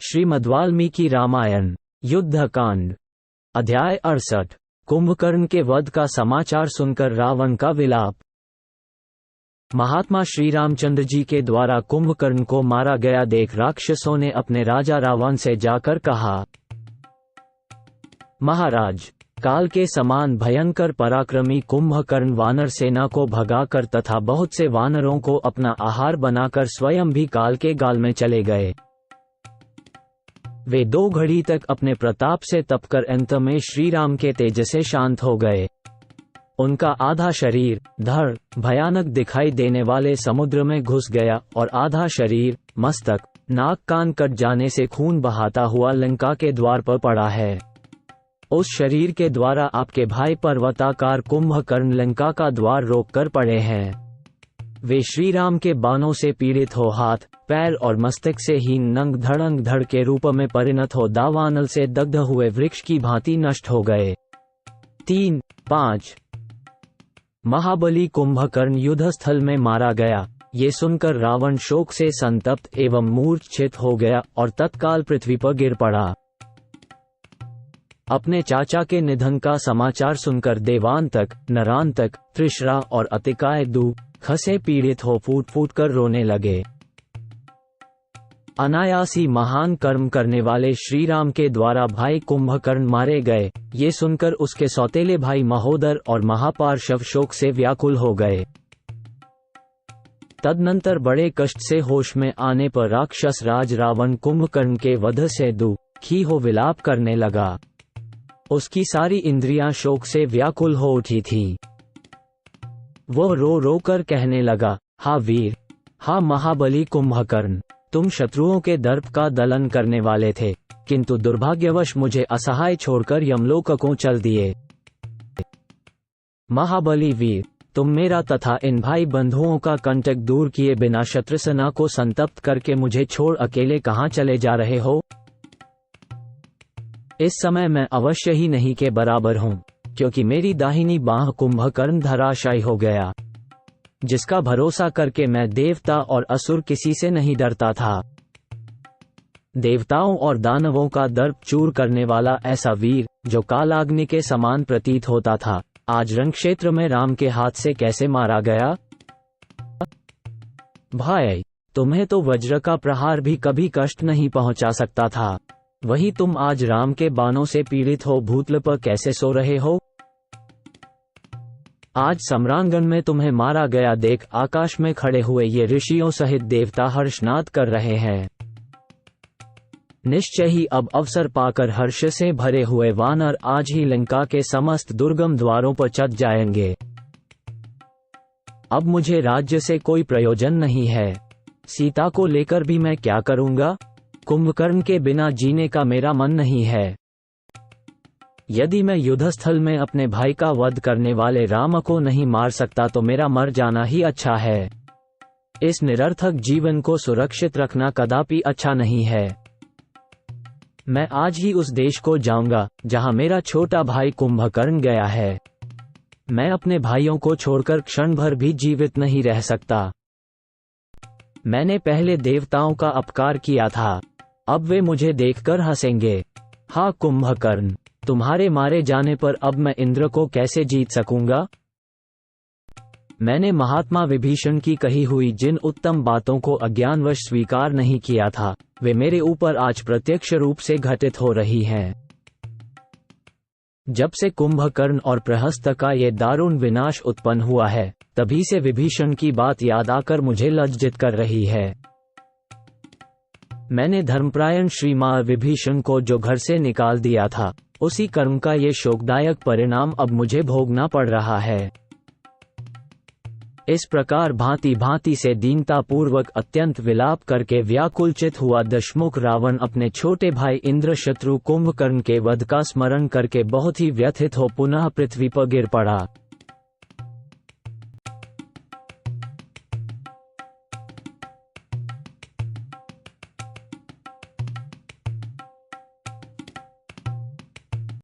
श्रीमद्वाल्मीकि रामायण युद्धकांड अध्याय 68। कुंभकर्ण के वध का समाचार सुनकर रावण का विलाप। महात्मा श्री रामचंद्र जी के द्वारा कुंभकर्ण को मारा गया देख राक्षसों ने अपने राजा रावण से जाकर कहा, महाराज, काल के समान भयंकर पराक्रमी कुंभकर्ण वानर सेना को भगाकर तथा बहुत से वानरों को अपना आहार बनाकर स्वयं भी काल के गाल में चले गए। वे 2 घड़ी तक अपने प्रताप से तपकर अंत में श्री राम के तेज से शांत हो गए। उनका आधा शरीर धड़ भयानक दिखाई देने वाले समुद्र में घुस गया और आधा शरीर मस्तक नाक कान कट जाने से खून बहाता हुआ लंका के द्वार पर पड़ा है। उस शरीर के द्वारा आपके भाई पर्वताकार कुंभकर्ण लंका का द्वार रोककर पड़े हैं। वे श्री राम के बाणों से पीड़ित हो हाथ पैर और मस्तक से हीन नंग धड़ के रूप में परिणत हो दावानल से दग्ध हुए वृक्ष की भांति नष्ट हो गए। 3-5 महाबली कुंभकर्ण युद्धस्थल में मारा गया। ये सुनकर रावण शोक से संतप्त एवं मूर्छित हो गया और तत्काल पृथ्वी पर गिर पड़ा। अपने चाचा के निधन का समाचार सुनकर देवांतक नरांतक त्रिशरा और अतिकाय दू खसे पीड़ित हो फूट फूट कर रोने लगे। अनायासी महान कर्म करने वाले श्री राम के द्वारा भाई कुंभकर्ण मारे गए, ये सुनकर उसके सौतेले भाई महोदर और महापार्श्व शोक से व्याकुल हो गए। तदनंतर बड़े कष्ट से होश में आने पर राक्षस राज रावण कुंभकर्ण के वध से दुखी हो विलाप करने लगा। उसकी सारी इंद्रियां शोक से व्याकुल हो उठी थी। वो रो रो कर कहने लगा, हा वीर, हा महाबली कुंभकर्ण, तुम शत्रुओं के दर्प का दलन करने वाले थे, किंतु दुर्भाग्यवश मुझे असहाय छोड़कर यमलोक को चल दिए। महाबली वीर, तुम मेरा तथा इन भाई बंधुओं का कंटक दूर किए बिना शत्रुसेना को संतप्त करके मुझे छोड़ अकेले कहाँ चले जा रहे हो? इस समय मैं अवश्य ही नहीं के बराबर हूँ, क्योंकि मेरी दाहिनी बाह कुंभकर्ण धराशायी हो गया, जिसका भरोसा करके मैं देवता और असुर किसी से नहीं डरता था। देवताओं और दानवों का दर्प चूर करने वाला ऐसा वीर, जो कालाग्नि के समान प्रतीत होता था, आज रणक्षेत्र में राम के हाथ से कैसे मारा गया? भाई, तुम्हें तो वज्र का प्रहार भी कभी कष्ट नहीं पहुंचा सकता था, वही तुम आज राम के बाणों से पीड़ित हो भूतल पर कैसे सो रहे हो? आज सम्रांगण में तुम्हें मारा गया देख आकाश में खड़े हुए ये ऋषियों सहित देवता हर्षनाद कर रहे हैं। निश्चय ही अब अवसर पाकर हर्ष से भरे हुए वानर आज ही लंका के समस्त दुर्गम द्वारों पर चढ़ जाएंगे। अब मुझे राज्य से कोई प्रयोजन नहीं है। सीता को लेकर भी मैं क्या करूंगा? कुंभकर्ण के बिना जीने का मेरा मन नहीं है। यदि मैं युद्धस्थल में अपने भाई का वध करने वाले राम को नहीं मार सकता तो मेरा मर जाना ही अच्छा है। इस निरर्थक जीवन को सुरक्षित रखना कदापि अच्छा नहीं है। मैं आज ही उस देश को जाऊंगा जहां मेरा छोटा भाई कुंभकर्ण गया है। मैं अपने भाइयों को छोड़कर क्षण भर भी जीवित नहीं रह सकता। मैंने पहले देवताओं का अपकार किया था, अब वे मुझे देखकर हंसेंगे। हाँ कुंभकर्ण, तुम्हारे मारे जाने पर अब मैं इंद्र को कैसे जीत सकूंगा? मैंने महात्मा विभीषण की कही हुई जिन उत्तम बातों को अज्ञानवश स्वीकार नहीं किया था, वे मेरे ऊपर आज प्रत्यक्ष रूप से घटित हो रही हैं। जब से कुंभकर्ण और प्रहस्त का ये दारुण विनाश उत्पन्न हुआ है, तभी से विभीषण की बात याद आकर मुझे लज्जित कर रही है। मैंने धर्मप्रायण श्रीमान विभीषण को जो घर से निकाल दिया था, उसी कर्म का ये शोकदायक परिणाम अब मुझे भोगना पड़ रहा है। इस प्रकार भांति भांति से दीनतापूर्वक अत्यंत विलाप करके व्याकुलचित हुआ दशमुख रावण अपने छोटे भाई इंद्रशत्रु कुंभकर्ण के वध का स्मरण करके बहुत ही व्यथित हो पुनः पृथ्वी पर गिर पड़ा।